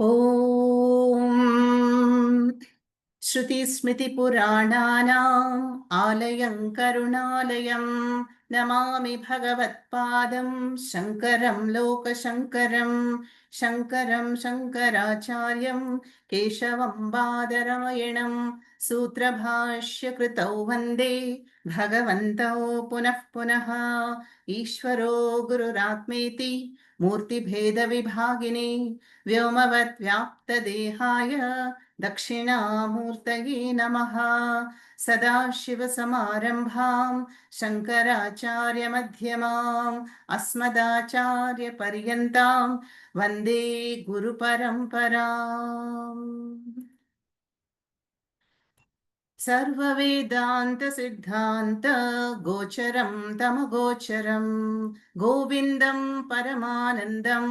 ॐ श्रुतिस्मृतिपुराणानाम् आलयं करुणालयं नमामि भगवत्पादं शङ्करं लोकशङ्करं शङ्करं शङ्कराचार्यं केशवं बादरायणं सूत्रभाष्यकृतौ वन्दे भगवन्तौ पुनः पुनः ईश्वरो गुरुरात्मेति मूर्तिभेदविभागिने व्योमवद्व्याप्तदेहाय दक्षिणामूर्तये नमः। सदाशिवसमारम्भां शङ्कराचार्यमध्यमाम् अस्मदाचार्यपर्यन्तां वन्दे गुरुपरम्पराम्। सर्ववेदान्तसिद्धान्त गोचरं तमगोचरं गोविन्दं परमानन्दं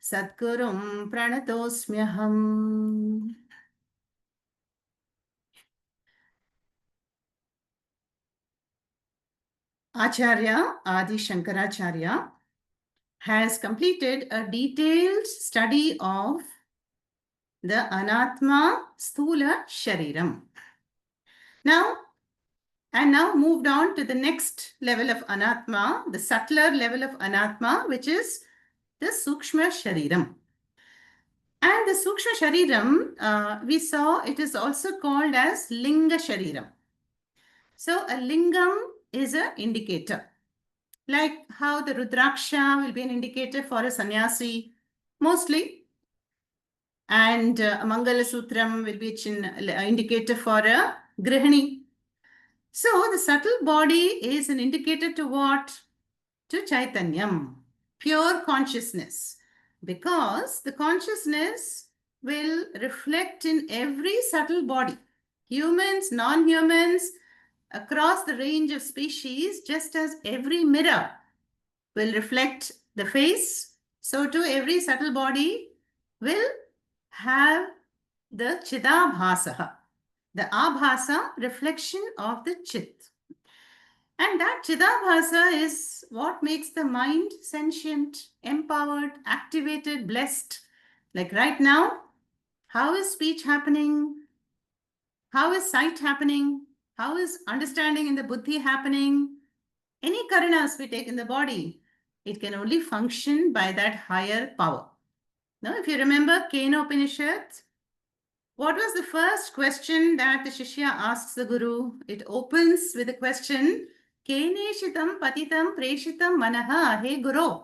सद्गुरुं प्रणतोऽस्म्यहम्। Acharya Adi Shankaracharya has completed a detailed study of the Anatma Sthula Shariram. Now moved on to the next level of Anatma, the subtler level of Anatma, which is the Sukshma Shariram. And the Sukshma Shariram, we saw it is also called as Linga Shariram. So a lingam is an indicator. Like how the Rudraksha will be an indicator for a sannyasi, mostly. And a Mangala Sutram will be an indicator for a Grihani. So the subtle body is an indicator to what? To Chaitanyam, pure consciousness. Because the consciousness will reflect in every subtle body. Humans, non-humans, across the range of species, just as every mirror will reflect the face, so too every subtle body will have the Chidabhasa, the Abhasa, reflection of the Chit. And that Chidabhasa is what makes the mind sentient, empowered, activated, blessed. Like right now, how is speech happening? How is sight happening? How is understanding in the buddhi happening? Any karanas we take in the body, it can only function by that higher power. Now, if you remember Kena Upanishad, what was the first question that the Shishya asks the Guru? It opens with the question, Keneshitam patitam preshitam manaha, hey Guru.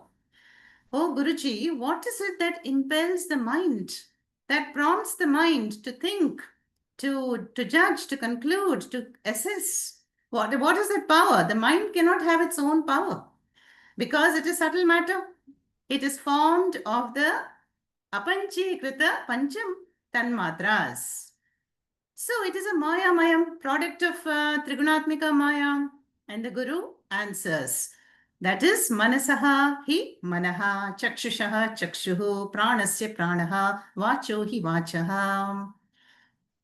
Oh Guruji, what is it that impels the mind, that prompts the mind to think, to judge, to conclude, to assess? What is that power? The mind cannot have its own power because it is subtle matter. It is formed of the apanchikrita pancham tanmatras. So it is a maya mayam, product of trigunatmika maya. And the Guru answers, that is manasaha hi manaha, chakshushaha chakshuhu, pranasya pranaha, vacho hi vachaha.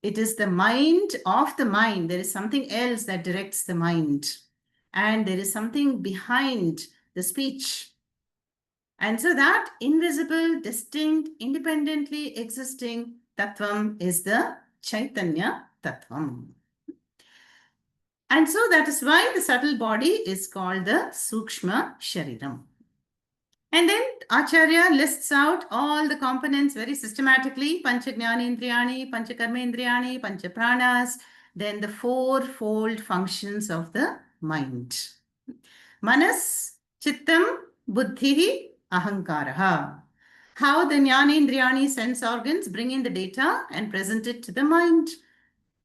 It is the mind of the mind. There is something else that directs the mind. And there is something behind the speech. And so that invisible, distinct, independently existing Tattvam is the Chaitanya Tattvam. And so that is why the subtle body is called the Sukshma Shariram. And then Acharya lists out all the components very systematically, Pancha Jnanendriyani, Pancha Karmendriyani, Pancha Pranas, then the fourfold functions of the mind. Manas, Chittam, Buddhi, Ahankaraha. How the Jnanendriyani sense organs bring in the data and present it to the mind.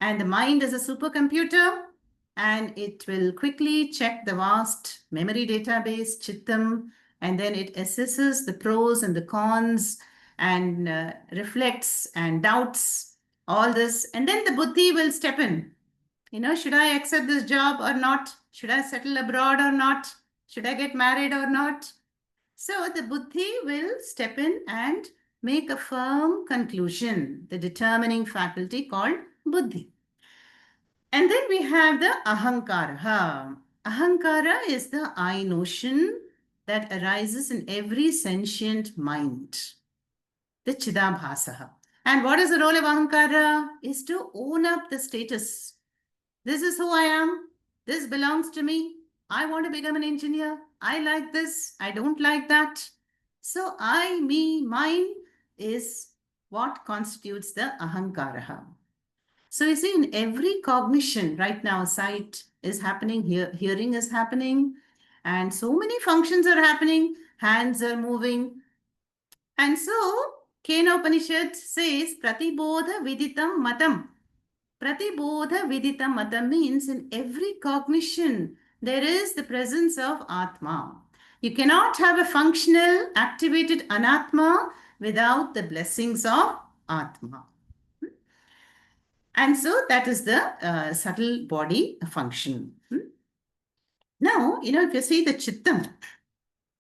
And the mind is a supercomputer and it will quickly check the vast memory database, Chittam, and then it assesses the pros and the cons and reflects and doubts all this. And then the Buddhi will step in. You know, should I accept this job or not? Should I settle abroad or not? Should I get married or not? So the Buddhi will step in and make a firm conclusion, the determining faculty called Buddhi. And then we have the Ahankara. Ahankara is the I notion that arises in every sentient mind. the Chidabhasaha. And what is the role of Ahankara? Is to own up the status. This is who I am. This belongs to me. I want to become an engineer. I like this. I don't like that. So I, me, mine is what constitutes the Ahankara. So you see, in every cognition right now, sight is happening, hearing is happening, and so many functions are happening, hands are moving. And so, Kena Upanishad says, Pratibodha Viditam Matam. Pratibodha Viditam Matam means in every cognition, there is the presence of Atma. You cannot have a functional, activated Anatma without the blessings of Atma. And so that is the subtle body function. Now, if you see the Chittam,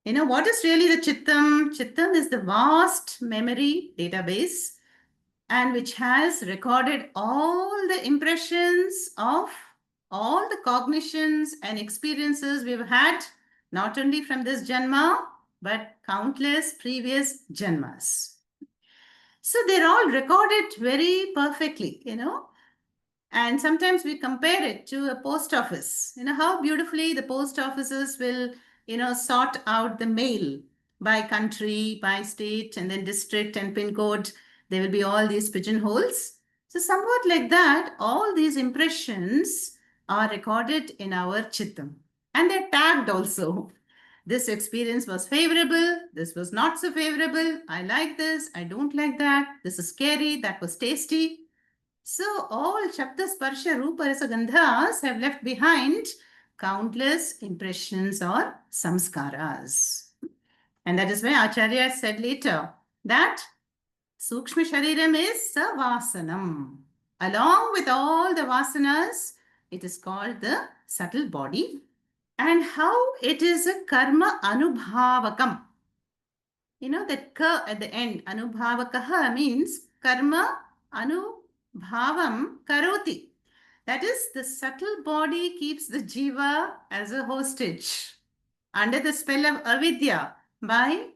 what is really the Chittam? Chittam is the vast memory database and which has recorded all the impressions of all the cognitions and experiences we've had, not only from this Janma, but countless previous Janmas. So they're all recorded very perfectly, And sometimes we compare it to a post office. How beautifully the post offices will, sort out the mail by country, by state, and then district and pin code. There will be all these pigeonholes. So somewhat like that, all these impressions are recorded in our Chittam. And they're tagged also. This experience was favorable. This was not so favorable. I like this. I don't like that. This is scary. That was tasty. So all Shabda Sparsha Rupa Rasa Gandhas have left behind countless impressions or samskaras. And that is why Acharya said later that Sukshma Shariram is Savasanam. Along with all the vasanas, it is called the subtle body. And how it is a karma anubhavakam. That ka at the end, anubhavakaha means karma anubhavam karoti. That is, the subtle body keeps the jiva as a hostage under the spell of avidya by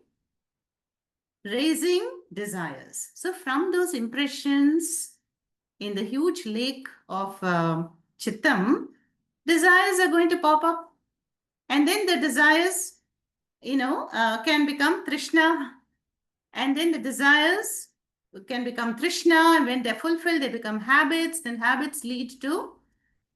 raising desires. So from those impressions in the huge lake of Chittam, desires are going to pop up. And then the desires, can become Trishna. And then the desires can become Trishna. And when they're fulfilled, they become habits. Then habits lead to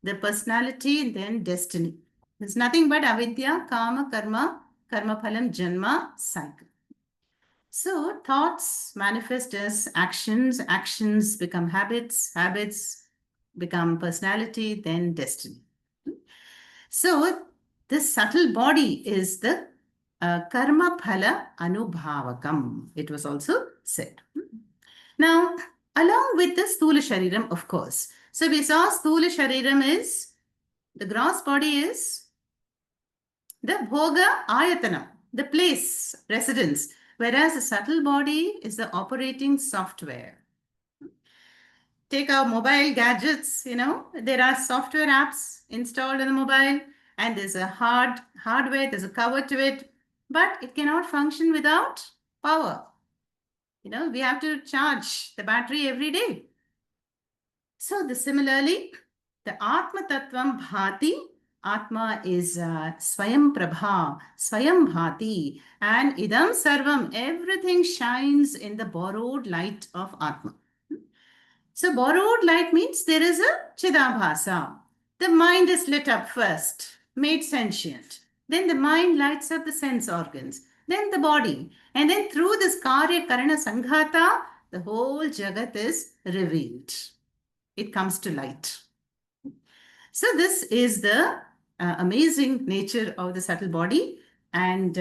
the personality and then destiny. It's nothing but avidya, kama, karma phalam, janma, cycle. So thoughts manifest as actions, actions become habits, habits become personality, then destiny. So this subtle body is the karma phala anubhavakam. It was also said. Now, along with the sthula shariram, of course. So we saw sthula shariram is, the gross body is the bhoga ayatanam, the place, residence. Whereas the subtle body is the operating software. Take our mobile gadgets, there are software apps installed in the mobile and there's a hardware, there's a cover to it, but it cannot function without power. We have to charge the battery every day. So similarly, the Atma Tattvam Bhati, Atma is Swayam Prabha, Swayam Bhati, and Idam Sarvam, everything shines in the borrowed light of Atma. So borrowed light means there is a Chidabhasa. The mind is lit up first, made sentient. Then the mind lights up the sense organs. Then the body. And then through this Karya Karana Sanghata, the whole Jagat is revealed. It comes to light. So this is the amazing nature of the subtle body. And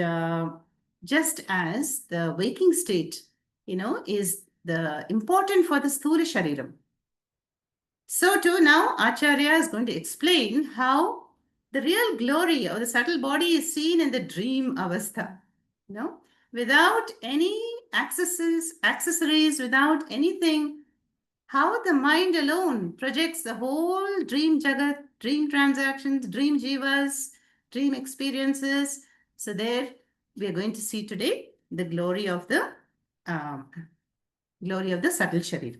just as the waking state, is the important for the Sthula Shariram. So too now Acharya is going to explain how the real glory of the subtle body is seen in the dream avastha. Without any accessories, without anything, how the mind alone projects the whole dream jagat, dream transactions, dream jivas, dream experiences. So there we are going to see today the glory of the glory of the subtle Sharira.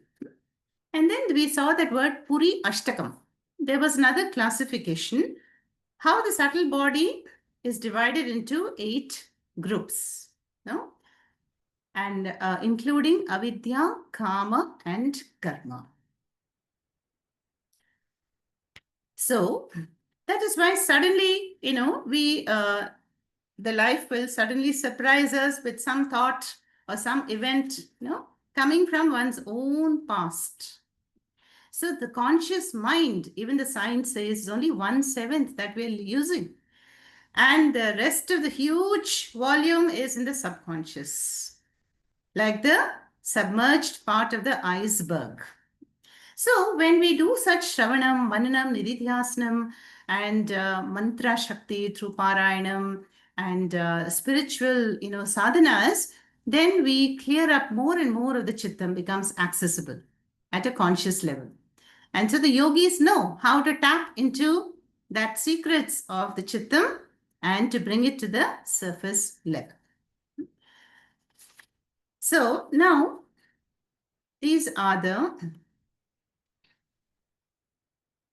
And then we saw that word Puri Ashtakam. There was another classification, how the subtle body is divided into 8 groups, no? And including avidya, kama, and karma. So that is why suddenly, the life will suddenly surprise us with some thought or some event, coming from one's own past. So the conscious mind, even the science says, is only 1/7 that we're using. And the rest of the huge volume is in the subconscious, like the submerged part of the iceberg. So when we do such Shravanam, Mananam, Nididhyasanam, and mantra Shakti through Parayanam and spiritual, sadhanas, then we clear up more and more of the Chittam becomes accessible at a conscious level. And so the yogis know how to tap into that secrets of the Chittam and to bring it to the surface level. So now these are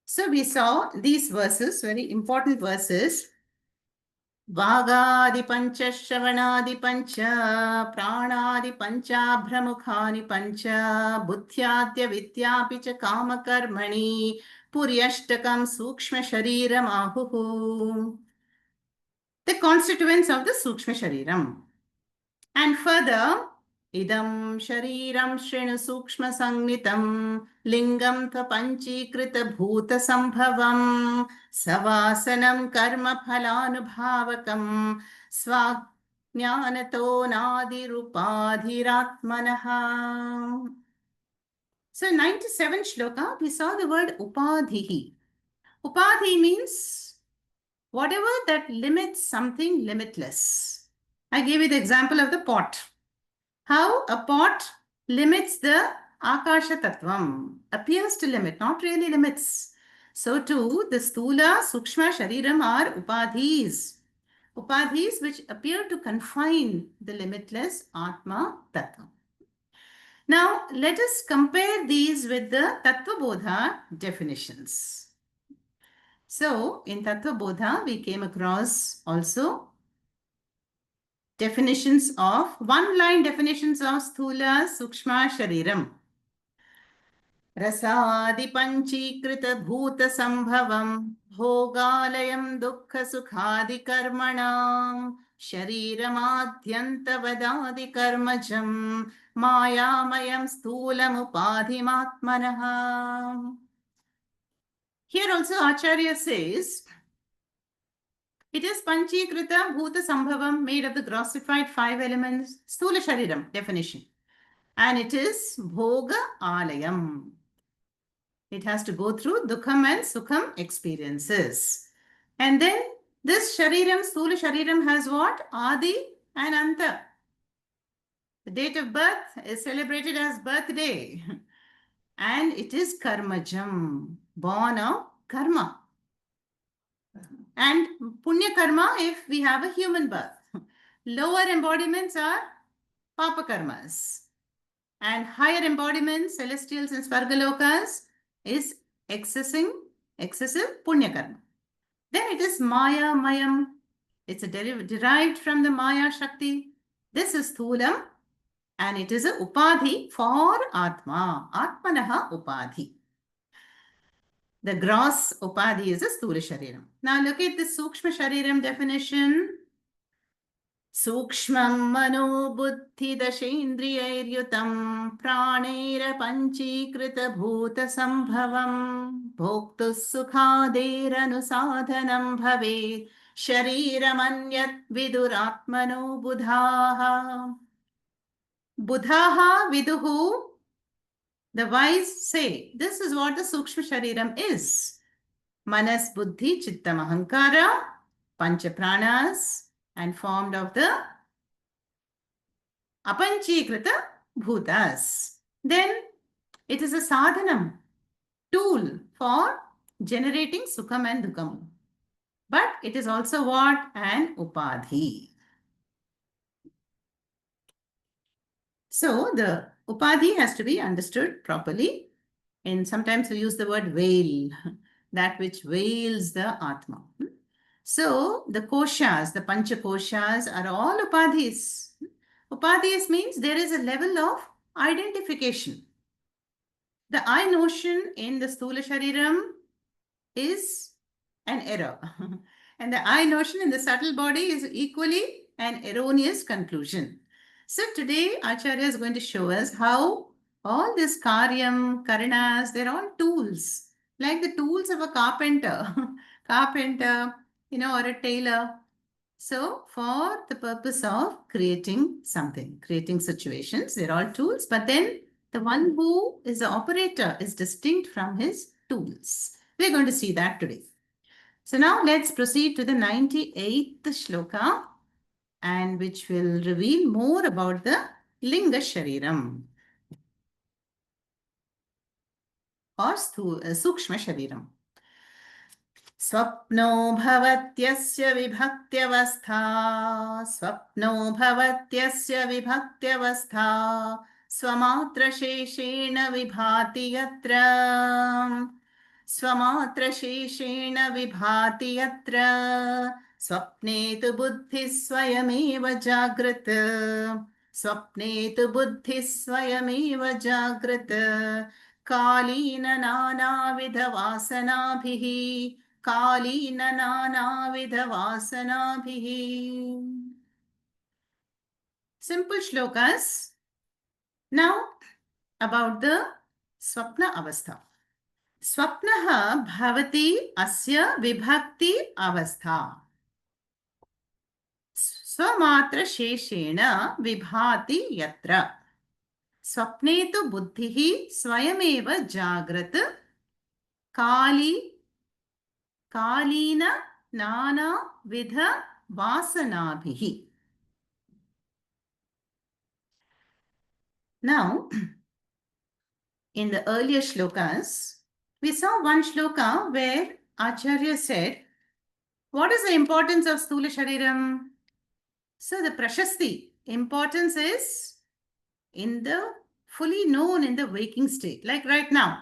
so we saw these verses, very important verses. Vagadi pancha shravanadi pancha pranadi pancha brahmukhani pancha buddhyadya vidyapicha kama karmani puryashtakam sukshma shariram ahuhu. The constituents of the sukshma shariram. And further, idam shariram shrinu sukshma sangnitam lingam tva panchikrita bhuta sambhavam savasanam karma phalanubhavakam swajnanato nadirupadhiratmanaha. So in 97 shloka, we saw the word upadhihi. Upadhi means whatever that limits something limitless. I gave you the example of the pot. How a pot limits the Akasha Tattvam, appears to limit, not really limits. So too, the Stula, Sukshma, Shariram are Upadhis. Upadhis which appear to confine the limitless Atma Tattva. Now, let us compare these with the Tattva Bodha definitions. So, in Tattva Bodha, we came across also definitions of, one-line definitions of Sthula, Sukshma, Shariram. Rasadi panchikrita bhuta sambhavam bhogalayam dukkha sukhadi karmanam shariramādhyantavadādi karmajam māyāmayam stūlam upadhimatmanah. Here also Acharya says, it is Panchikrita Bhuta Sambhavam, made of the grossified 5 elements, Sthula Shariram, definition. And it is Bhoga Alayam. It has to go through Dukham and Sukham experiences. And then this Shariram, Sthula Shariram has what? Adi and Anta. The date of birth is celebrated as birthday. And it is Karmajam, born of Karma. And Punya Karma if we have a human birth. Lower embodiments are Papa Karmas. And higher embodiments, celestials and Svargalokas, is excessive Punya Karma. Then it is Maya Mayam. It's derived from the Maya Shakti. This is Thulam. And it is a Upadhi for Atma. Atmanaha Upadhi. The gross Upadhi is a Sthula Shariram. Now look at the Sukshma Shariram definition. Sukshmam mano buddhi dashendriyaryutam pranera panchikrita bhuta sambhavam bhoktu sukhaderanusadhanam bhave shariramanyat viduratmano buddhaha. Buddhaha viduhu. The wise say, this is what the Sukshma Shariram is. Manas, Buddhi, Chittam, Ahankara, Pancha Pranas, and formed of the Apanchikrita Bhutas. Then it is a sadhanam, tool for generating Sukham and Dukham. But it is also what? An Upadhi. So the Upadhi has to be understood properly. And sometimes we use the word veil, that which veils the Atma. So the koshas, the pancha koshas are all upadhis. Upadhis means there is a level of identification. The I notion in the Sthula Shariram is an error. And the I notion in the subtle body is equally an erroneous conclusion. So today Acharya is going to show us how all this karyam, karanas, they're all tools, like the tools of a carpenter, carpenter, or a tailor. So for the purpose of creating something, creating situations, they're all tools, but then the one who is the operator is distinct from his tools. We're going to see that today. So now let's proceed to the 98th shloka, and which will reveal more about the Linga Shariram or Sukshma Shariram. स्वप्नो भवत्यस्य विभक्त्यवस्था स्वप्नो भवत्यस्य विभक्त्यवस्था स्वमात्रशेषेण विभाति यत्र स्वमात्रशेषेण विभाति यत्र स्वप्ने तु बुद्धिः स्वयमेव जागृत स्वप्ने तु बुद्धिः स्वयमेव जागृत कालीन नानाविधवासनाभिः कालीन नानाविधवासनाभिः. Simple shlokas. Now about the swapna avastha. Swapnaha bhavati asya vibhakti avastha. Swamatra sheshena vibhati yatra. स्वप्ने तु बुद्धिः स्वयमेव जागृत कालीन नानाविध वासनाभिः. Now, in the earlier shlokas, we saw one shloka where Acharya said, what is the importance of Sthula Shariram? So the Prashasti, importance is in the fully known in the waking state, like right now.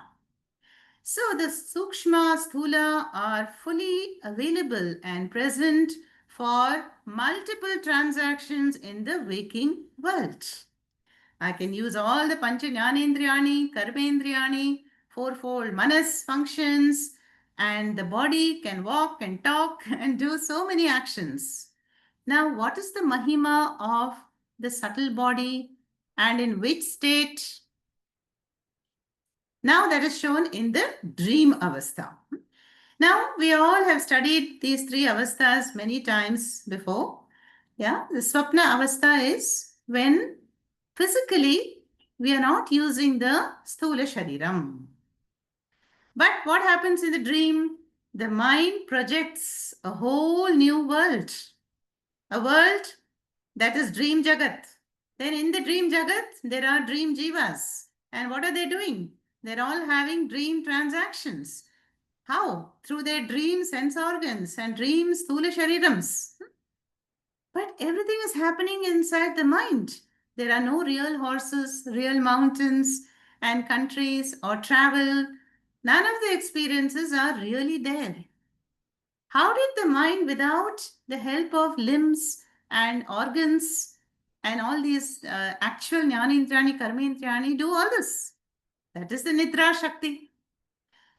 So the Sukshma, Sthula are fully available and present for multiple transactions in the waking world. I can use all the Pancha Jnanendriyani, Karmendriyani, fourfold Manas functions, and the body can walk and talk and do so many actions. Now, what is the Mahima of the subtle body and in which state? Now that is shown in the dream avastha. Now we all have studied these three avasthas many times before. Yeah, the swapna avastha is when physically we are not using the sthula shariram. But what happens in the dream? The mind projects a whole new world. A world that is dream jagat. Then in the dream jagat, there are dream jivas. And what are they doing? They're all having dream transactions. How? Through their dream sense organs and dream sthula sharirams. But everything is happening inside the mind. There are no real horses, real mountains and countries or travel. None of the experiences are really there. How did the mind, without the help of limbs and organs and all these actual jnanendrani, karmendrani, do all this? That is the Nidra Shakti.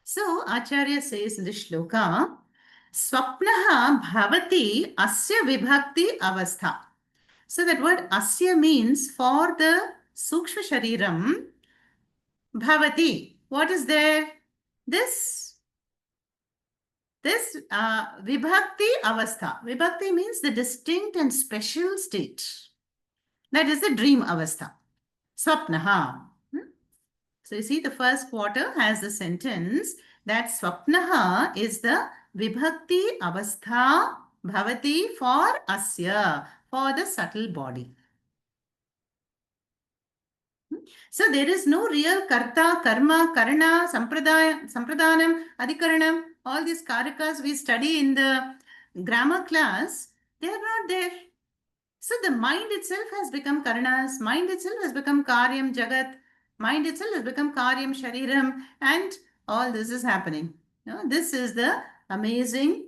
So Acharya says in the shloka, Swapnaha bhavati asya vibhakti avastha. So that word asya means for the Sukshma Shariram, bhavati. What is there? This vibhakti avastha. Vibhakti means the distinct and special state. That is the dream avastha. Swapnaha. So you see the first quarter has the sentence that swapnaha is the vibhakti avastha bhavati for asya, for the subtle body. So there is no real karta, karma, karana, sampradanam, adhikaranam, all these karakas we study in the grammar class, they are not there. So the mind itself has become Karanas, mind itself has become Karyam Jagat, mind itself has become Karyam Shariram, and all this is happening. This is the amazing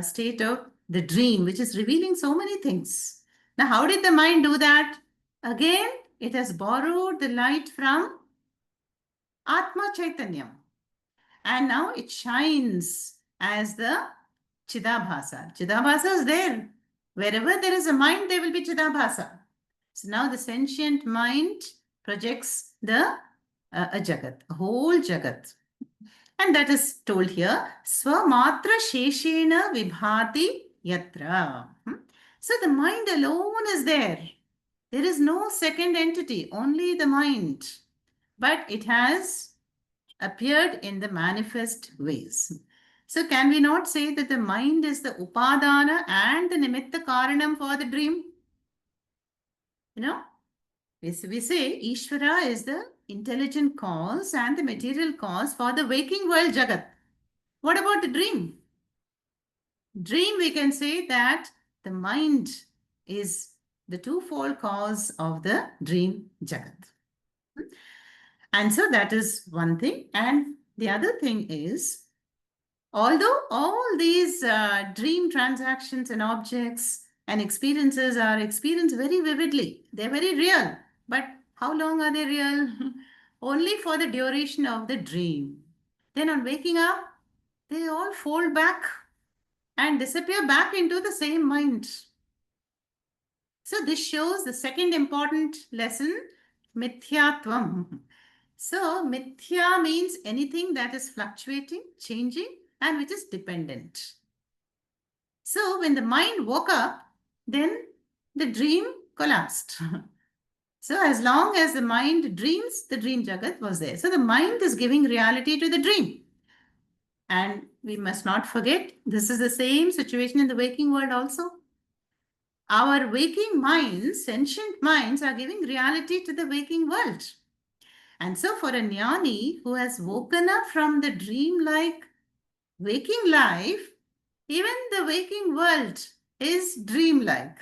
state of the dream, which is revealing so many things. Now, how did the mind do that? Again, it has borrowed the light from Atma Chaitanyam, and now it shines as the Chidabhasa. Chidabhasa is there. Wherever there is a mind, there will be Chidabhasa. So now the sentient mind projects the a Jagat, a whole Jagat. And that is told here, Swamatra Sheshena Vibhati Yatra. So the mind alone is there. There is no second entity, only the mind. But it has appeared in the manifest ways. So can we not say that the mind is the upadana and the nimitta karanam for the dream? You know, we say Ishvara is the intelligent cause and the material cause for the waking world Jagat. What about the dream? Dream, we can say that the mind is the twofold cause of the dream Jagat. And so that is one thing. And the other thing is, although all these dream transactions and objects and experiences are experienced very vividly, they're very real. But how long are they real? Only for the duration of the dream. Then on waking up, they all fold back and disappear back into the same mind. So this shows the second important lesson, mithyatvam. So mithya means anything that is fluctuating, changing, and which is dependent. So when the mind woke up, then the dream collapsed. So as long as the mind dreams, the dream jagat was there. So the mind is giving reality to the dream. And we must not forget, this is the same situation in the waking world also. Our waking minds, sentient minds, are giving reality to the waking world. And so for a jnani who has woken up from the dream-like waking life, even the waking world is dream-like.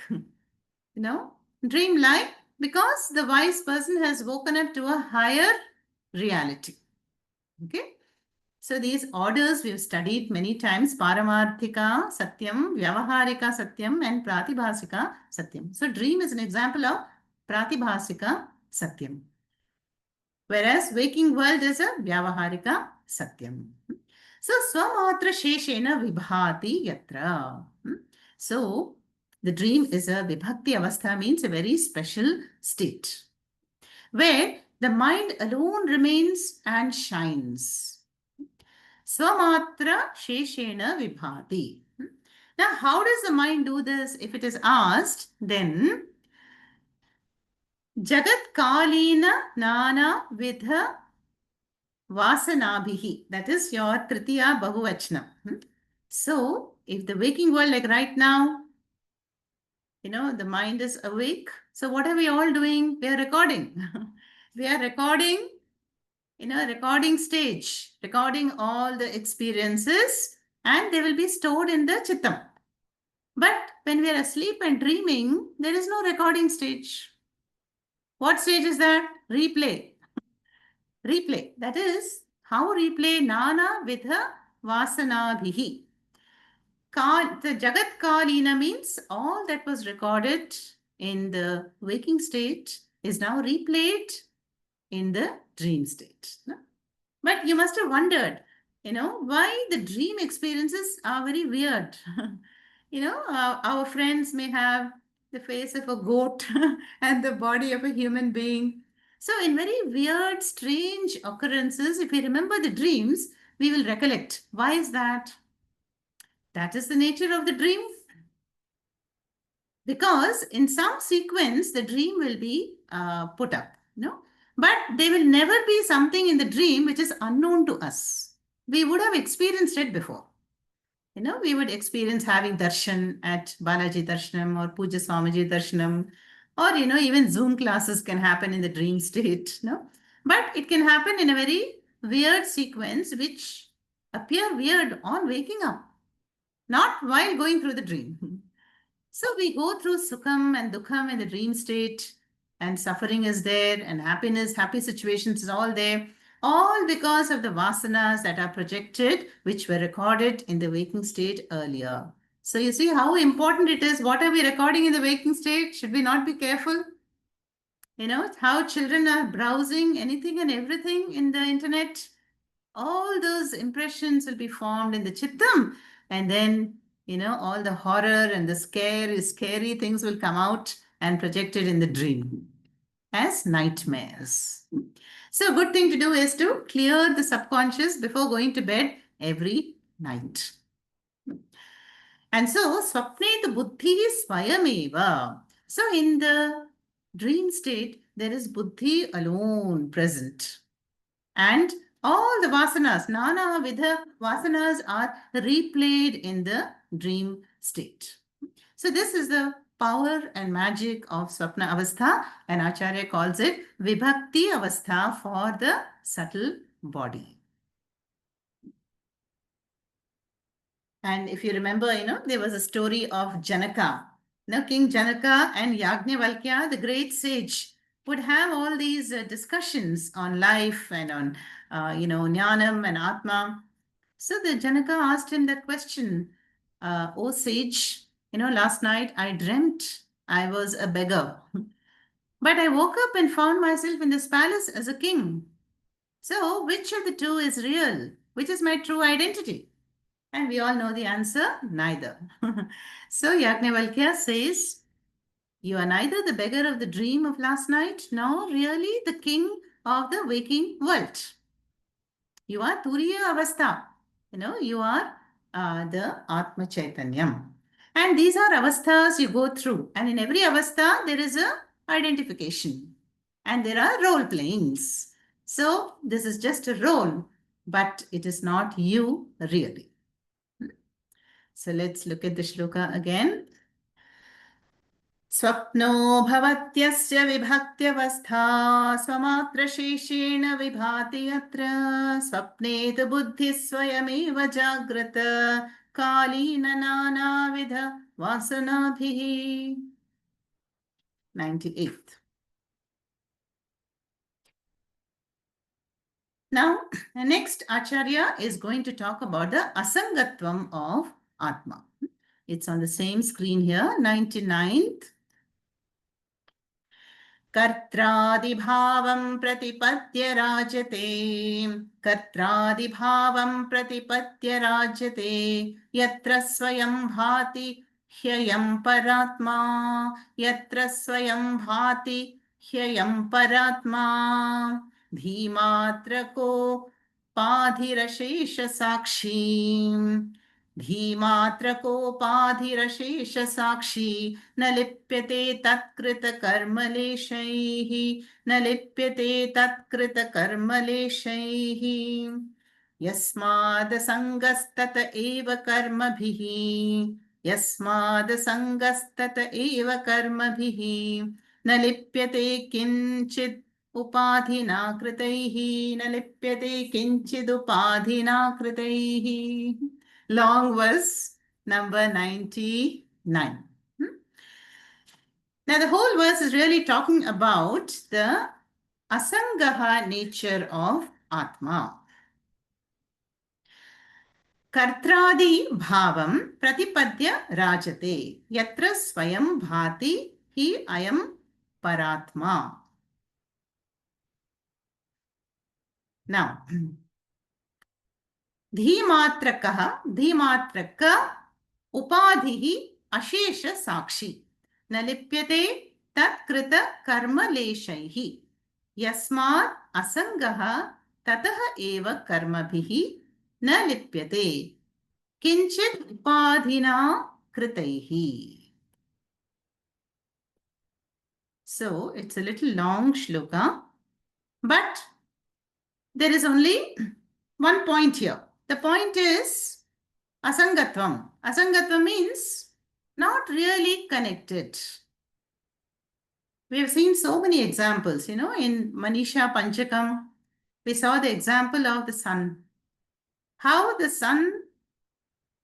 Dream-like because the wise person has woken up to a higher reality. Okay. So these orders we've studied many times, Paramarthika Satyam, Vyavaharika Satyam, and Pratibhasika Satyam. So dream is an example of Pratibhasika Satyam. Whereas waking world is a Vyavaharika Satyam. So Swamatra Sheshena Vibhati Yatra. So the dream is a Vibhakti Avastha, means a very special state where the mind alone remains and shines. Swamatra Sheshena Vibhati. Now, how does the mind do this? If it is asked, then Jagat Kalina Nana Vidha Vasanabhihi. That is your Tritiya Bahuvachna. So, if the waking world, like right now, the mind is awake. So, what are we all doing? We are recording. We are recording recording stage, recording all the experiences, and they will be stored in the Chittam. But when we are asleep and dreaming, there is no recording stage. What stage is that? Replay. Replay. That is how replay Nana Vidha Vasanabhihi. The Jagat Kalina means all that was recorded in the waking state is now replayed in the dream state. But you must have wondered, why the dream experiences are very weird. Our friends may have the face of a goat and the body of a human being. So in very weird, strange occurrences, if we remember the dreams, we will recollect. Why is that? That is the nature of the dream. Because in some sequence, the dream will be put up, but there will never be something in the dream which is unknown to us. We would have experienced it before. We would experience having darshan at Balaji Darshanam or Puja Swamiji Darshanam, or, even Zoom classes can happen in the dream state, But it can happen in a very weird sequence which appear weird on waking up, not while going through the dream. So we go through sukham and dukham in the dream state, and suffering is there, and happiness, happy situations is all there, all because of the vasanas that are projected, which were recorded in the waking state earlier. So you see how important it is. What are we recording in the waking state? Should we not be careful? You know, how children are browsing anything and everything in the internet. All those impressions will be formed in the chittam, and then, you know, all the horror and the scary things will come out and projected in the dream as nightmares. So a good thing to do is to clear the subconscious before going to bed every night. And so, swapnet buddhi swayameva. So, in the dream state, there is buddhi alone present. And all the vasanas, nana vidha vasanas are replayed in the dream state. So, this is the power and magic of Swapna Avastha, and Acharya calls it Vibhakti Avastha for the subtle body. And if you remember, you know, there was a story of Janaka. You know, King Janaka and Yajnavalkya, the great sage, would have all these discussions on life and on, you know, Jnanam and Atma. So the Janaka asked him that question, "O sage, you know, last night I dreamt I was a beggar, but I woke up and found myself in this palace as a king. So which of the two is real? Which is my true identity?" And we all know the answer, neither. So Yajnavalkya says, "You are neither the beggar of the dream of last night, nor really the king of the waking world. You are Turiya Avastha. You know, you are the Atma Chaitanyam. And these are avasthas you go through. And in every avastha, there is a identification. And there are role playings. So this is just a role, but it is not you really. So let's look at the shloka again. स्वप्नो भवत्यस्य विभक्त्यवस्था स्वमात्रशेषेण विभाति यत्र स्वप्ने तु बुद्धिः स्वयमेव जाग्रत कालीन नानाविध वासनाभिः 98th. Now, the next Acharya is going to talk about the asangatvam of Atma. It's on the same screen here, 99th. कर्त्रादिभावं प्रतिपद्य राजते कर्त्रादिभावं प्रतिपद्य राजते यत्र स्वयं भाति ह्ययं परात्मा यत्र स्वयं भाति ह्ययं परात्मा धीमात्रको पाधिरशेष साक्षी धीमात्रकोपाधिरशेष साक्षी न लिप्यते तत्कृतकर्मलेशैः न लिप्यते तत्कृतकर्मलेशैः यस्मादसङ्गस्तत एव कर्मभिः यस्मादसङ्गस्तत एव कर्मभिः न लिप्यते किञ्चित् उपाधिना कृतैः न लिप्यते किञ्चिदुपाधिना कृतैः long verse number 99. Now the whole verse is really talking about the asangaha nature of Atma. Kartradi bhavam pratipadya rajate yatra swayam bhati hi ayam paratma. Now, धीमात्रकः धीमात्रक उपाधिः अशेष साक्षी न लिप्यते तत्कृत कर्मलेशैः यस्मात् असङ्गः ततः एव कर्मभिः न लिप्यते किञ्चित् उपाधिना कृतैः. So it's a little long shloka, but there is only one point here. The point is asangatvam. Asangatvam means not really connected. We have seen so many examples, you know, in Manisha Panchakam, we saw the example of the sun. How the sun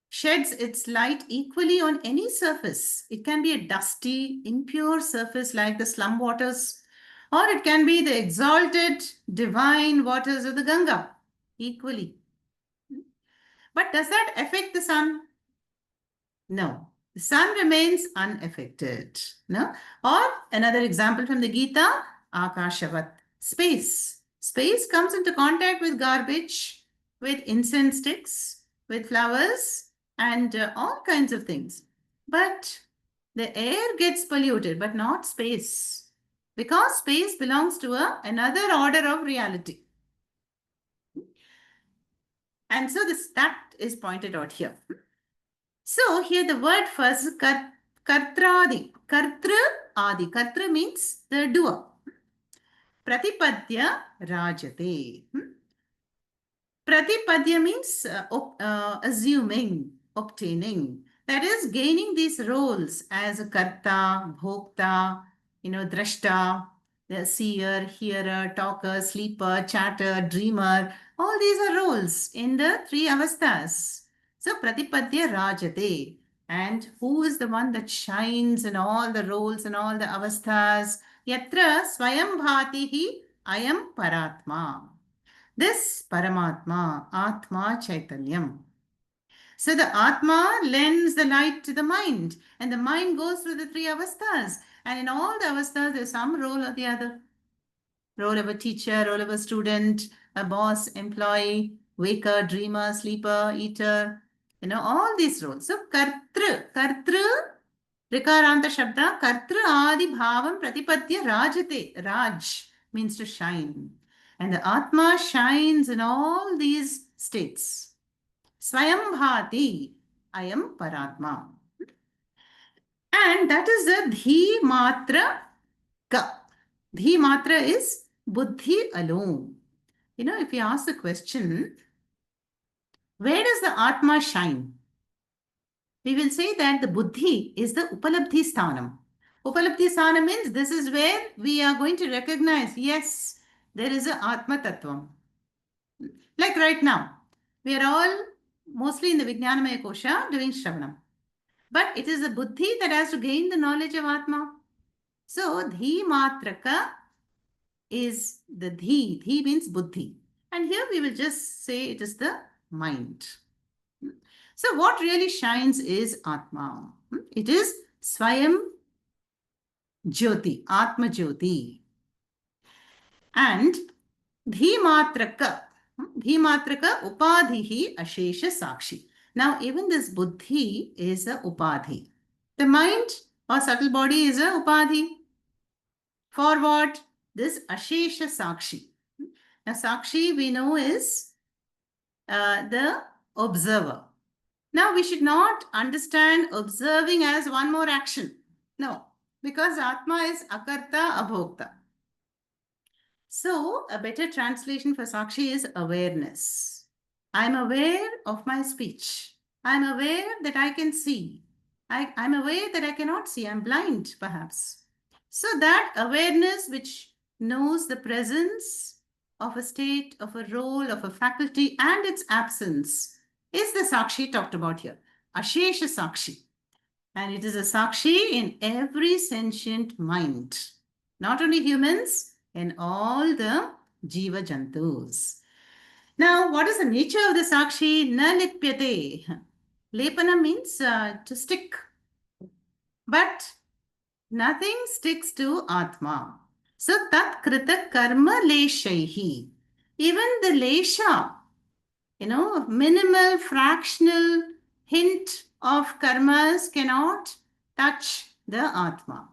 sheds its light equally on any surface. It can be a dusty, impure surface like the slum waters, or it can be the exalted, divine waters of the Ganga, equally. But does that affect the sun? No. The sun remains unaffected. No? Or another example from the Gita, Akashavat, space. Space comes into contact with garbage, with incense sticks, with flowers, and all kinds of things. But the air gets polluted, but not space. Because space belongs to another order of reality. And so that is pointed out here. So here the word first is kartradi. Kartru adi. Kartru means the doer. Pratipadya rajate. Pratipadya means assuming, obtaining. That is gaining these roles as a karta, bhokta, drashta, the seer, hearer, talker, sleeper, chatter, dreamer. All these are roles in the three avasthas. So pratipadya rajate. And who is the one that shines in all the roles and all the avasthas? Yatra swayam bhatihi ayam paratma. This Paramatma, Atma Chaitanyam. So the Atma lends the light to the mind, and the mind goes through the three avasthas. And in all the avasthas, there's some role or the other. Role of a teacher, role of a student, a boss, employee, waker, dreamer, sleeper, eater, all these roles. So Kartru, Rikaranta Shabda, Kartru Adi Bhavam Pratipadya Rajate. Raj means to shine. And the Atma shines in all these states. Swayam Bhati, I am Paratma. And that is the Dhi Matra Ka. Dhi Matra is Buddhi alone. If you ask the question, where does the Atma shine? We will say that the Buddhi is the Upalabdhi Sthanam. Upalabdhi Sthanam means this is where we are going to recognize, yes, there is a Atma Tattvam. Like right now, we are all mostly in the Vijnanamaya Kosha doing Shravanam. But it is the Buddhi that has to gain the knowledge of Atma. So, Dhi Matraka is the Dhi. Dhi means Buddhi. And here we will just say it is the mind. So, what really shines is Atma. It is Swayam Jyoti, Atma Jyoti. And Dhimatraka. Dhimatraka upadhihi ashesha sakshi. Now, even this buddhi is a upadhi. The mind or subtle body is a upadhi. For what? This ashesha sakshi. Now, sakshi we know is the observer. Now, we should not understand observing as one more action. No, because Atma is akarta abhokta. So, a better translation for Sakshi is awareness. I'm aware of my speech. I'm aware that I can see. I'm aware that I cannot see. I'm blind, perhaps. So, that awareness which knows the presence of a state, of a role, of a faculty, and its absence is the Sakshi talked about here. Ashesha Sakshi. And it is a Sakshi in every sentient mind. Not only humans, in all the Jiva Jantus. Now, what is the nature of the Sakshi? Na lipyate. Lepana means to stick. But nothing sticks to Atma. So, tat krita karma leshaihi. Even the lesha, minimal fractional hint of karmas cannot touch the Atma.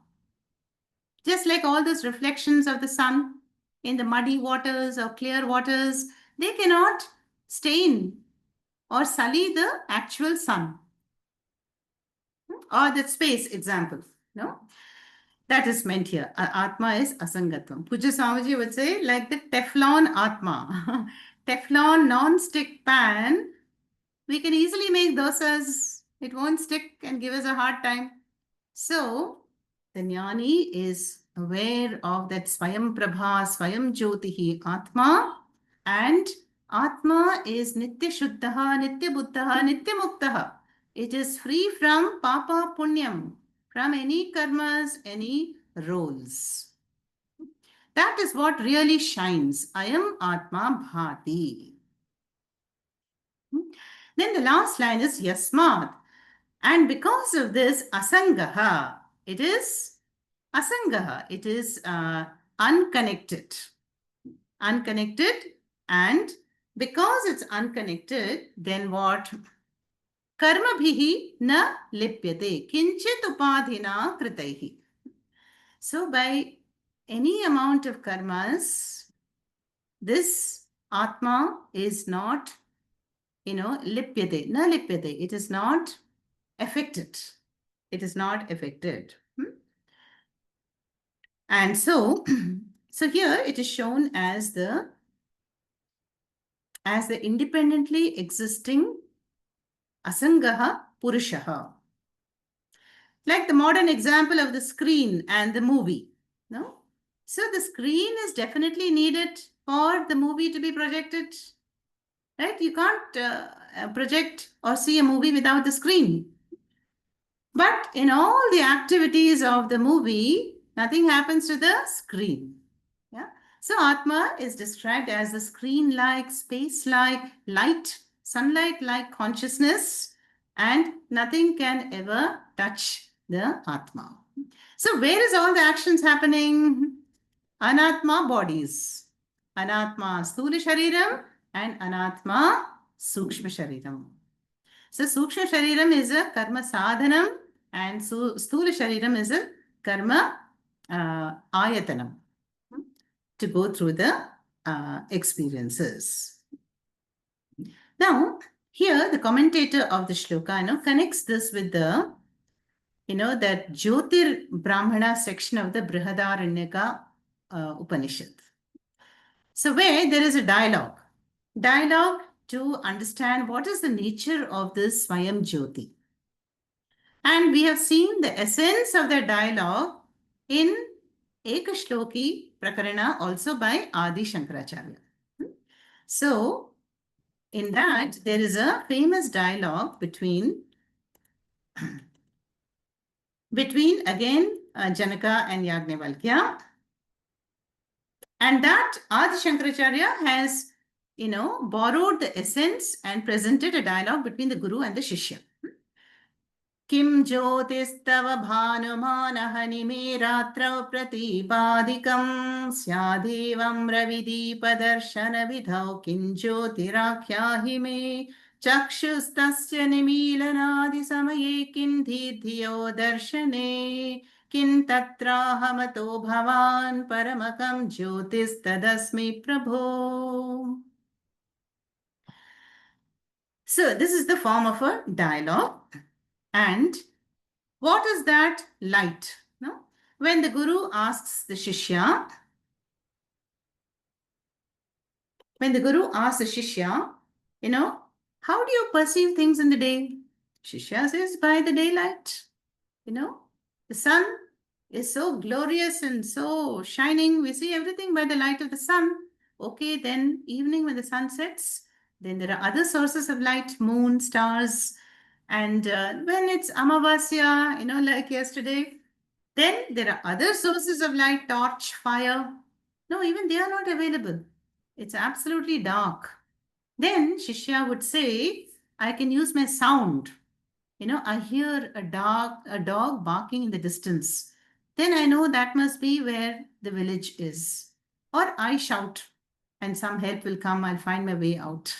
Just like all those reflections of the sun in the muddy waters or clear waters, they cannot stain or sully the actual sun. Or the space example. No? That is meant here. Atma is asangatvam. Puja Swamiji would say, like the Teflon Atma. Teflon non-stick pan, we can easily make dosas. It won't stick and give us a hard time. So, the jnani is aware of that Swayam Prabha, Swayam Jyotihi Atma, and Atma is Nitya Shuddhaha, Nitya Buddhaha, Nitya Muktaha. It is free from papa punyam, from any karmas, any roles. That is what really shines. I am Atma Bhati. Then the last line is Yasmat. And because of this, Asangaha, it is Asangaha, it is unconnected. Unconnected, and because it's unconnected, then what? Karmabhihi na lipyate, kinchit upadhina kritaihi. So by any amount of karmas, this Atma is not, lipyate, na lipyate. It is not affected. It is not affected. And so, so here it is shown as the independently existing asangaha purushaha. Like the modern example of the screen and the movie. No? So the screen is definitely needed for the movie to be projected. Right? You can't project or see a movie without the screen. But in all the activities of the movie, nothing happens to the screen. Yeah. So Atma is described as a screen-like, space-like, light, sunlight-like consciousness, and nothing can ever touch the Atma. So where is all the actions happening? Anatma bodies. Anatma Sthula Shariram and Anatma Sukshma Shariram. So Sukshma Shariram is a karma sadhanam and Sthula Shariram is a karma ayatanam to go through the experiences. Now, here the commentator of the shloka connects this with the, that Jyotir Brahmana section of the Brihadaranyaka Upanishad. So where there is a dialogue to understand what is the nature of this Swayam Jyoti. And we have seen the essence of the dialogue in Ekashloki Prakarana also by Adi Shankaracharya. So, in that, there is a famous dialogue between again Janaka and Yagnavalkya. And that Adi Shankaracharya has, borrowed the essence and presented a dialogue between the Guru and the Shishya. किं ज्योतिस्तव भानुमानहनिमे रात्रौ प्रतीपादिकं स्यादेवं रविदीपदर्शनविधौ किं ज्योतिराख्याहि मे चक्षुस्तस्य निमीलनादिसमये किं धियो दर्शने किं तत्राहमतो भवान् परमकं ज्योतिस्तदस्मि प्रभो. So this is the form of a dialogue. And what is that light? No? When the Guru asks the Shishya, how do you perceive things in the day? Shishya says, by the daylight. The sun is so glorious and so shining. We see everything by the light of the sun. Okay, then evening when the sun sets, then there are other sources of light, moon, stars. And when it's Amavasya, like yesterday, then there are other sources of light, torch, fire. No, even they are not available. It's absolutely dark. Then Shishya would say, I can use my sound. I hear a dog barking in the distance. Then I know that must be where the village is. Or I shout and some help will come. I'll find my way out.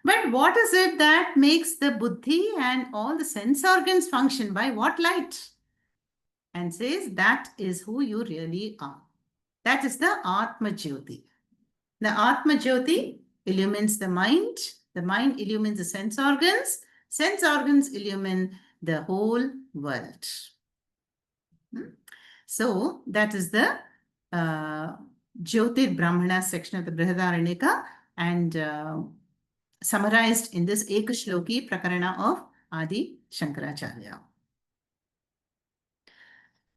But what is it that makes the buddhi and all the sense organs function? By what light? And says that is who you really are. That is the Atma Jyoti. The Atma Jyoti illumines the mind illumines the sense organs illumine the whole world. So that is the Jyotir Brahmana section of the Brihadaranyaka, and summarized in this Ekashloki Prakarana of Adi Shankaracharya.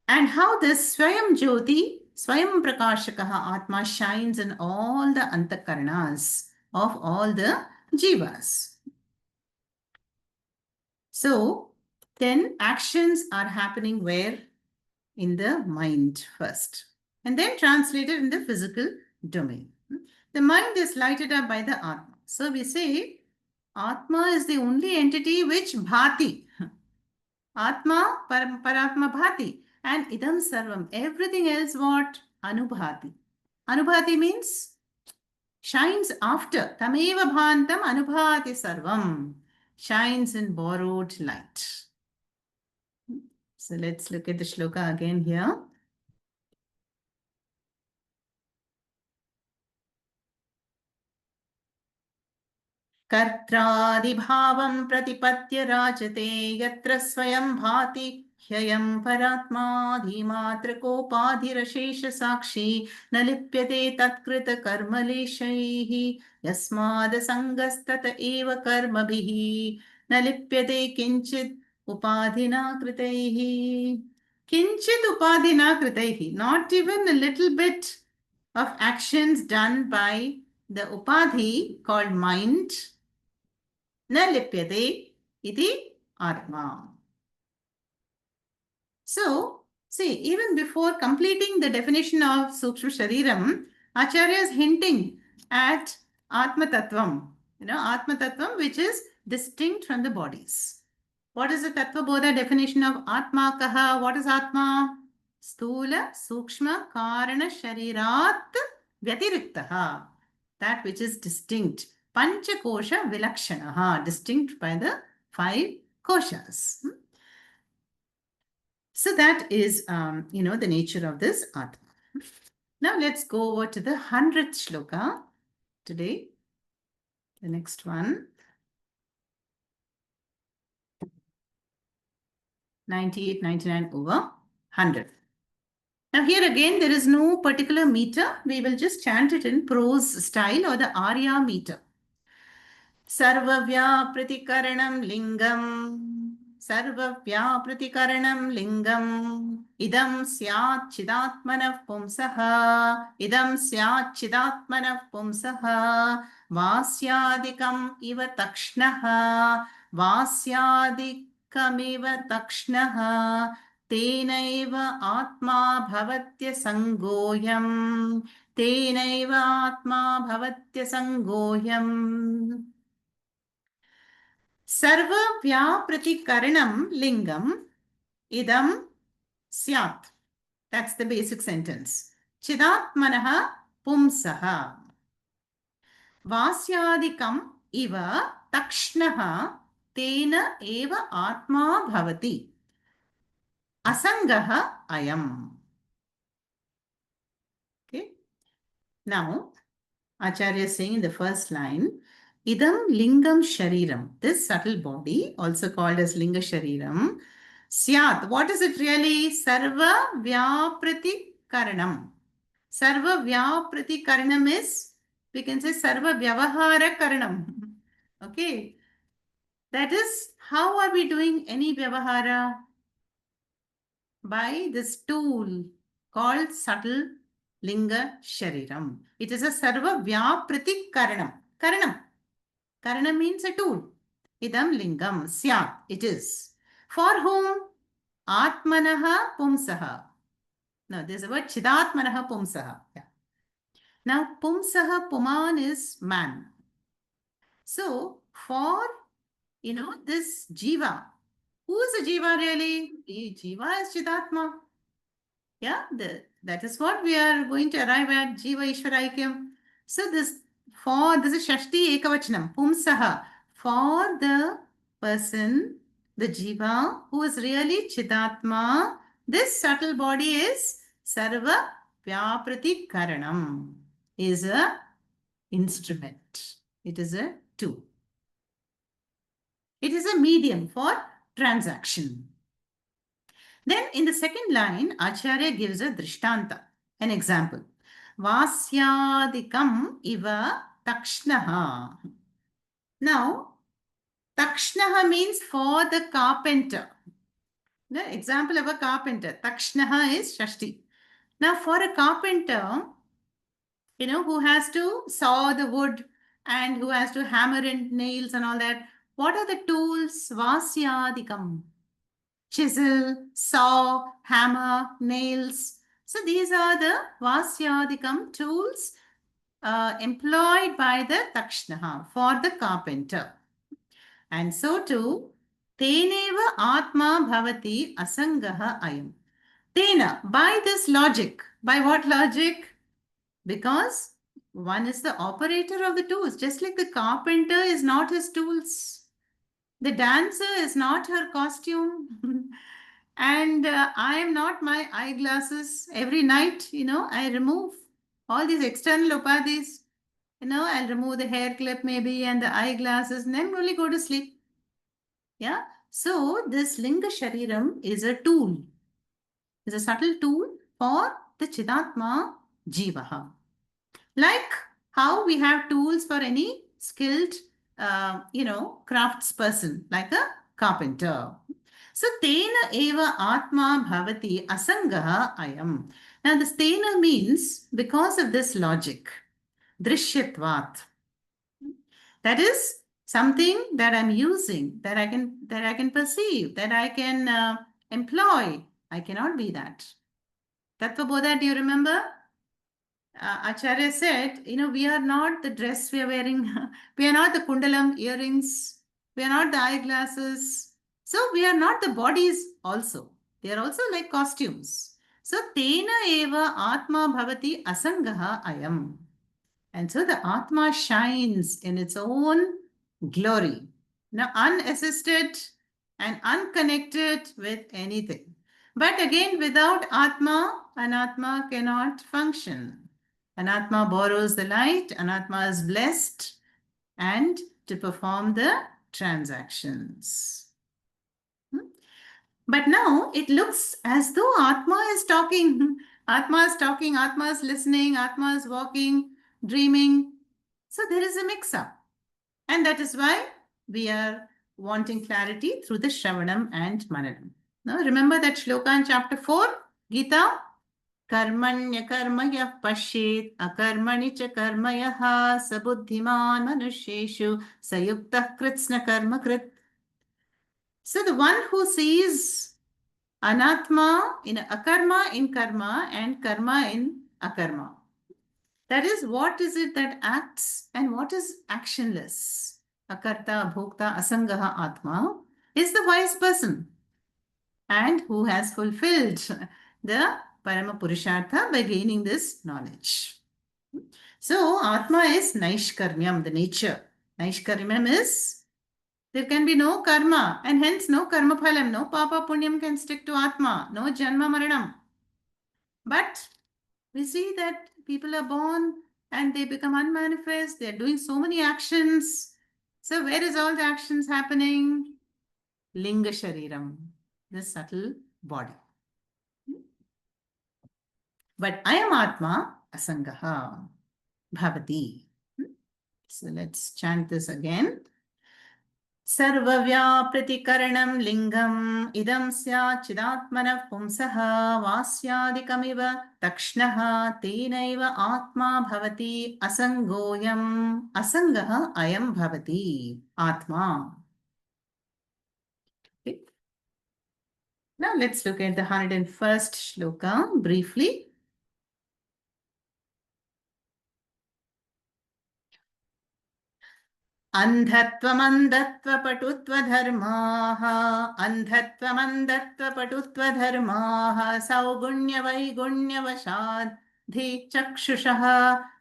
And how this Swayam Jyoti, Swayam Prakashakaha Atma shines in all the antakaranas of all the jivas. So, then actions are happening where? In the mind first, and then translated in the physical domain. The mind is lighted up by the Atma. So we say Atma is the only entity which bhati. Atma, Paratma bhati. And idam sarvam. Everything else what? Anubhati. Anubhati means shines after. Tameva bhantam anubhati sarvam. Shines in borrowed light. So let's look at the shloka again here. कर्त्रादिभावं प्रतिपद्य राजते यत्र स्वयं भाति ह्ययं परात्मा धीमात्रकोपाधिरशेषसाक्षी न लिप्यते तत्कृतकर्मलेशैः यस्मादसङ्गस्तत एव कर्मभिः न लिप्यते किञ्चित् उपाधिना कृतैः किञ्चित् उपाधिना कृतैः not even a little bit of actions done by the upadhi called mind न लिप्यते इति atma. So, see, even before completing the definition of Sukshma Shariram, Acharya is hinting at Atma Tattvam, Atma Tattvam, which is distinct from the bodies. What is the Tattva Bodha definition of Atma Kaha? What is Atma? Stula, Sukshma, Karana, Sharirat, Vyatiriktaha. That which is distinct. Panchakosha Vilakshanaha, distinct by the 5 koshas. So that is, the nature of this Atma. Now let's go over to the 100th shloka today. The next one. 98, 99 over 100. Now here again, there is no particular meter. We will just chant it in prose style or the Arya meter. सर्वव्यापृतिकरणं लिङ्गम् सर्वव्यापृतिकरणं लिङ्गम् इदं स्यात् चिदात्मनः पुंसः इदं स्यात् चिदात्मनः पुंसः वास्यादिकम् इव तक्ष्णः वास्यादिकमिव तक्ष्णः तेनैव आत्मा भवत्यसङ्गोऽयम् तेनैव आत्मा भवत्यसङ्गोऽयम् सर्वव्यापृतिकरणं लिङ्गम् idam syat. That's the basic sentence. Chidatmanah pumsaha. Vasyadikam iva takshnaha tena eva atma bhavati. Asangaha ayam. Okay. Now, Acharya is saying in the first line, idam lingam shariram. This subtle body, also called as linga shariram, syat. What is it really? Sarva vyaprati karanam. Sarva vyaprati karanam is, we can say sarva vyavahara karanam. Okay. That is, how are we doing any vyavahara? By this tool called subtle linga shariram. It is a sarva vyaprati karanam. Karanam. Karanam means a tool. Idam lingam syat. It is. For whom? Atmanaha pumsaha. No, there's a word chidatmanaha pumsaha. Yeah. Now, pumsaha, puman is man. So, for, this jiva. Who is the jiva really? Jiva is chidatma. Yeah, that is what we are going to arrive at, Jiva Ishwaraikyam. So this is Shashti Ekavachanam, Pumsaha, for the person, the Jiva, who is really Chidatma, this subtle body is Sarva Vyaprati Karanam, is a instrument. It is a tool. It is a medium for transaction. Then in the second line, Acharya gives a drishtanta, an example. Vasyadikam iva takshnaha. Now, takshnaha means for the carpenter. The example of a carpenter. Takshnaha is Shashti. Now, for a carpenter, who has to saw the wood and who has to hammer in nails and all that, What are the tools? Vasyadikam. Chisel, saw, hammer, nails. So these are the Vasyadikam tools employed by the Takshnaha for the carpenter. And so too, Teneva Atma Bhavati Asangaha Ayam. Tena, by this logic. By what logic? Because one is the operator of the tools, just like the carpenter is not his tools. The dancer is not her costume. And I am not my eyeglasses. Every night, I remove all these external upadhis. I'll remove the hair clip maybe and the eyeglasses and then only go to sleep. Yeah. So this Linga Shariram is a tool, is a subtle tool for the Chidatma Jivaha. Like how we have tools for any skilled, crafts person, like a carpenter. So, tena eva atma bhavati asangaha ayam. Now, this tena means because of this logic, drishyatvat. That is something that I'm using, that I can perceive, that I can employ. I cannot be that. Tattva Bodha, do you remember? Acharya said, we are not the dress we are wearing, we are not the kundalam earrings, we are not the eyeglasses. So we are not the bodies also. They are also like costumes. So tena eva atma bhavati asangaha ayam. And so the atma shines in its own glory. Now unassisted and unconnected with anything. But again, without atma, anatma cannot function. Anatma borrows the light, Anatma is blessed and to perform the transactions. But now it looks as though Atma is talking. Atma is talking, Atma is listening, Atma is walking, dreaming. So there is a mix up. And that is why we are wanting clarity through the Shravanam and Mananam. Now remember that shloka in chapter 4, Gita? कर्मण्यकर्म यः पश्येत् अकर्मणि च कर्म यः स बुद्धिमान् मनुष्येषु स युक्तः कृत्स्न कृत्. So the one who sees anatma in akarma in karma and karma in akarma. That is, what is it that acts and what is actionless? Akarta, bhokta, asangaha atma is the wise person and who has fulfilled the Parama Purushartha by gaining this knowledge. So, Atma is Naishkarmyam, the nature. Naishkarmyam is there can be no karma and hence no karma phalam, no papa punyam can stick to Atma, no janma maranam. But we see that people are born and they become unmanifest, they are doing so many actions. So, where is all the actions happening? Linga Shariram, the subtle body. But I am Atma, Asangaha, Bhavati. So let's chant this again. Sarvavyapritikaranam lingam idam sya chidatmanah pumsaha vasyadikamiva takshnaha tenaiva atma bhavati asangoyam asangaha ayam bhavati atma. Okay. Now let's look at the 101st shloka briefly. अन्धत्वमन्धत्वपटुत्वधर्माः अन्धत्वमन्धत्वपटुत्वधर्माः सौगुण्यवैगुण्यवशाधि चक्षुषः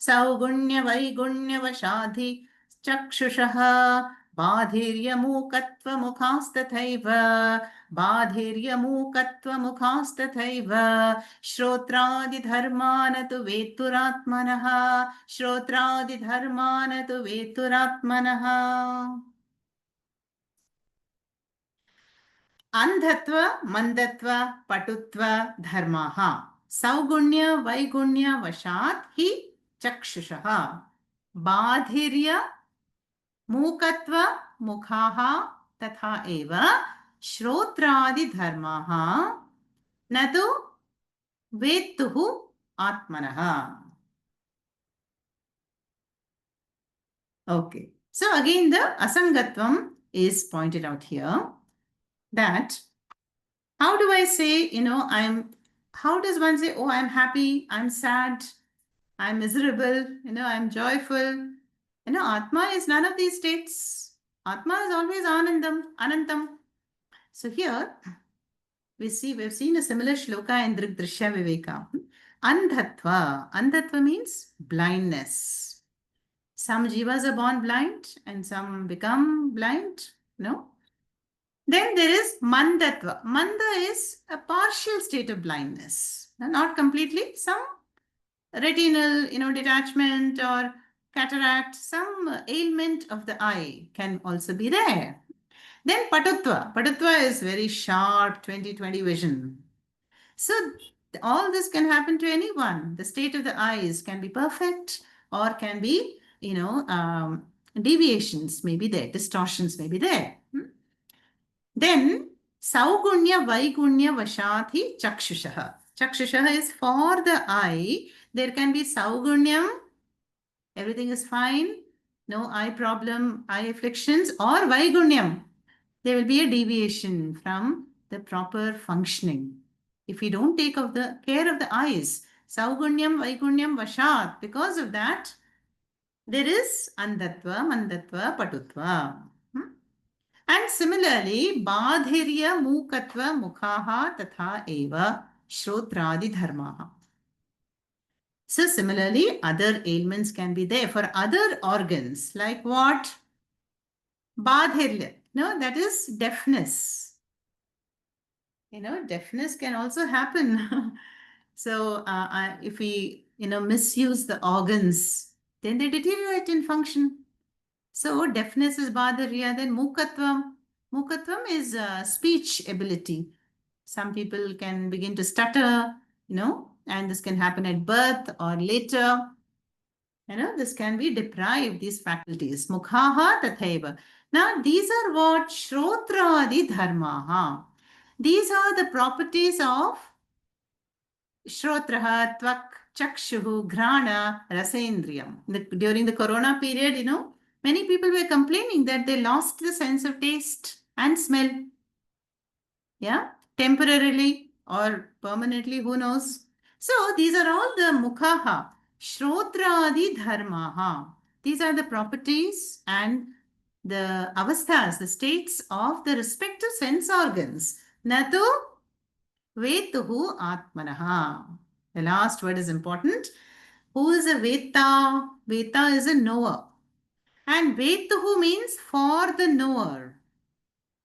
सौगुण्यवैगुण्यवशाधि चक्षुषः बाधिर्यमूकत्वमुखास्तथैव बाधिर्यमूकत्वमुखास्तथैव श्रोत्रादिधर्मान् तु वेत्तुरात्मनः श्रोत्रादिधर्मान् तु वेत्तुरात्मनः. अन्धत्व मंदत्व पटुत्व धर्माः सौगुण्य वैगुण्य वशात् हि चक्षुषः बाधिर्य मूकत्व मुखाः तथा एव श्रोत्रादिधर्माः न तु वेत्तुः आत्मनः. Okay. So again the asangatvam is pointed out here, that how do I say, how does one say, oh, I'm happy, I'm sad, I'm miserable, I'm joyful. Atma is none of these states. Atma is always Anandam, Anantam. So here we've seen a similar shloka in Drishya Viveka. Andhatva. Andhatva means blindness. Some jivas are born blind and some become blind. No? Then there is mandatva. Manda is a partial state of blindness. Not completely. Some retinal, detachment or cataract, some ailment of the eye can also be there. Then patutva. Patutva is very sharp 20/20 vision. So all this can happen to anyone. The state of the eyes can be perfect or can be, deviations may be there, distortions may be there. Then Saugunya Vaigunya Vashati Chakshushaha. Chakshushaha is for the eye. There can be Saugunyam, everything is fine, no eye problem, eye afflictions, or Vaigunyam. There will be a deviation from the proper functioning. If we don't take of the care of the eyes, Saugunyam, Vaigunyam, Vashat, because of that, there is Andatva, Mandatva, Patutva. And similarly, Badhirya, Mukatva, Mukhaha, Tatha Eva, Shrotradi Dharmaha. So similarly, other ailments can be there for other organs, like what? Badhirya. No, that is deafness. Deafness can also happen. So if we, misuse the organs, then they deteriorate in function. So deafness is Badharya. Then Mukatvam. Mukatvam is speech ability. Some people can begin to stutter, and this can happen at birth or later. This can be deprived, these faculties. Mukhaha tathaiva. Now, these are what? Shrotradi dharmaha. These are the properties of Shrotraha, Tvak, Chakshuhu, Grana, Rasendriyam. During the corona period, many people were complaining that they lost the sense of taste and smell. Yeah, temporarily or permanently, who knows? So these are all the mukhaha, shrotradi dharmaha. These are the properties and the avasthas, the states of the respective sense organs. Natu vetuhu atmanaha. The last word is important. Who is a veta? Veta is a knower. And vetuhu means for the knower.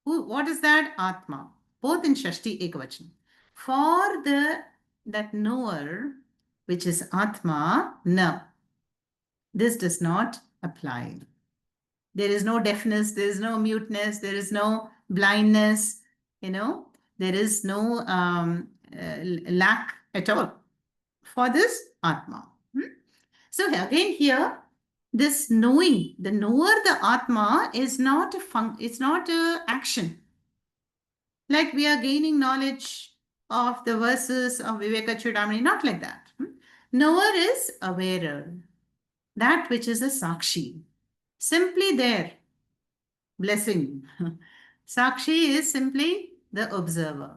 What is that? Atma. Both in Shashti Ekavachan. For that knower, which is Atma, no. This does not apply. There is no deafness, there is no muteness, there is no blindness, there is no lack at all for this Atma. So again here, this knowing, the knower, the Atma is not it's not a action. Like we are gaining knowledge of the verses of Viveka Chudamani, not like that. Knower is awarer, that which is a Sakshi. Simply there, blessing. Sakshi is simply the observer.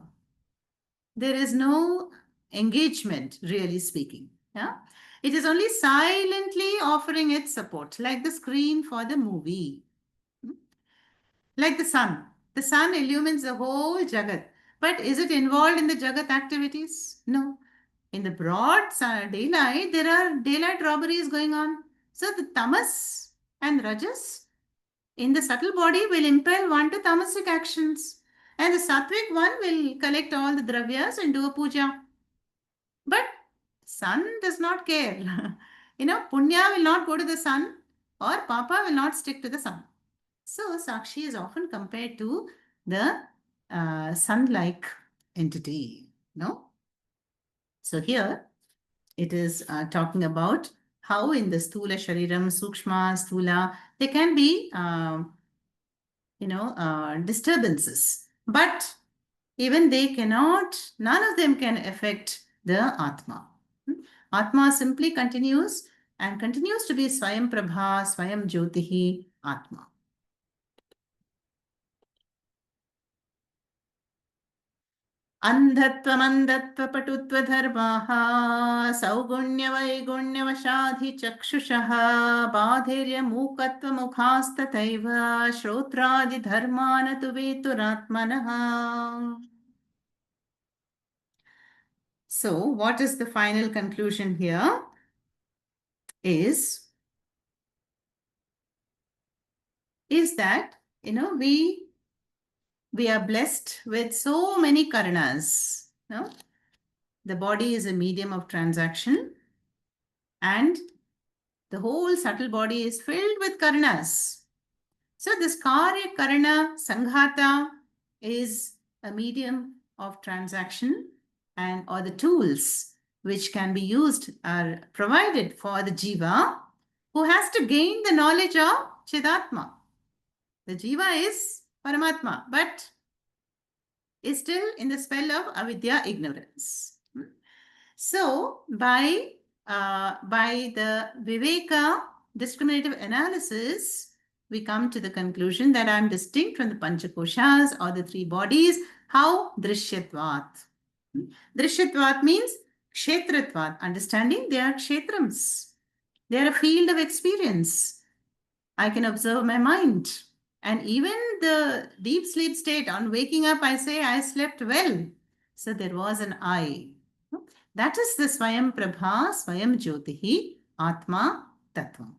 There is no engagement, really speaking. Yeah? It is only silently offering its support, like the screen for the movie. Like the sun. The sun illumines the whole Jagat. But is it involved in the Jagat activities? No. In the broad daylight, there are daylight robberies going on. So the tamas and rajas in the subtle body will impel one to tamasic actions. And the sattvic one will collect all the dravyas and do a puja. But sun does not care. Punya will not go to the sun or papa will not stick to the sun. So Sakshi is often compared to the sun-like entity. No? So here it is talking about how in the Sthula Shariram, Sukshma, Sthula, there can be, disturbances. But even they cannot, none of them can affect the Atma. Atma simply continues and continues to be Swayam Prabha, Swayam Jyotihi, Atma. अन्धत्वमन्धत्वपटुत्वधर्माः सौगुण्यवैगुण्यवशाधिचक्षुषः बाधिर्यमूकत्वमुखास्तथैव श्रोत्रादिधर्मान् तु वेतुरात्मनः. So, what is the final conclusion here? Is that, we are blessed with so many karanas. No? The body is a medium of transaction, and the whole subtle body is filled with karanas. So this karya karana sanghata is a medium of transaction, and or the tools which can be used are provided for the jiva who has to gain the knowledge of Chidatma. The jiva is Paramatma, but is still in the spell of avidya, ignorance. So by the Viveka discriminative analysis, we come to the conclusion that I am distinct from the Panchakoshas or the three bodies. How? Drishyatvat. Drishyatvat means Kshetratvat, understanding they are Kshetrams. They are a field of experience. I can observe my mind. And even the deep sleep state, on waking up, I say, I slept well. So there was an I. That is the Swayam Prabha, Swayam Jyotihi, Atma, Tattva.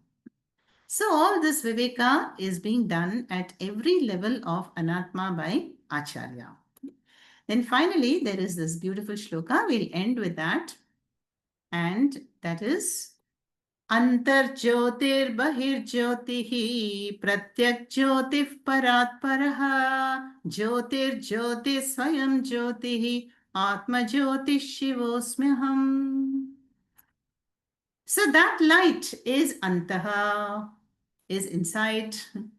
So all this Viveka is being done at every level of Anatma by Acharya. Then finally, there is this beautiful shloka. We'll end with that. And that is अंतर्ज्योतिर्बहिर्ज्योतिः प्रत्यग्ज्योतिः परात् परः ज्योतिर्ज्योतिः स्वयं ज्योतिः आत्मज्योतिः शिवोऽस्म्यहम्. So that light is antaha, is inside, and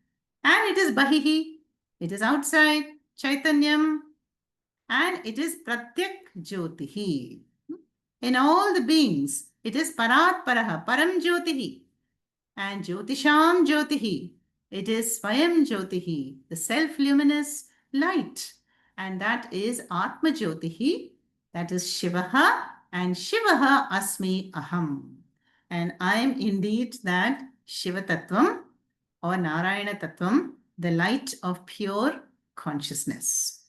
it is bahihi, it is outside, chaitanyam, and it is pratyak jyotihi. In all the beings, it is parat paraha, param jyotihi, and jyotisham jyotihi. It is swayam jyotihi, the self-luminous light, and that is atma jyotihi, that is shivaha, and shivaha asmi aham. And I am indeed that Shiva Tattvam or Narayana Tattvam, the light of pure consciousness.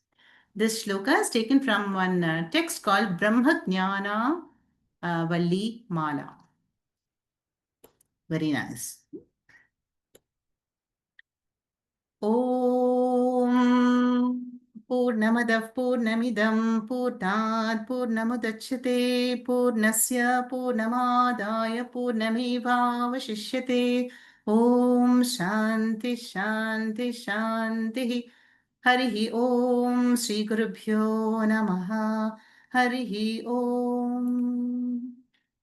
This shloka is taken from one text called Brahma Jnana Valli Mala. Very nice. Om Purnamadah Purnamidam Purnat Purnamudachyate Purnasya Purnamadaya Purnamevavashishyate. Om Shanti Shanti Shanti. Harihi Om Shri Gurubhyo Namaha. Harihi Om.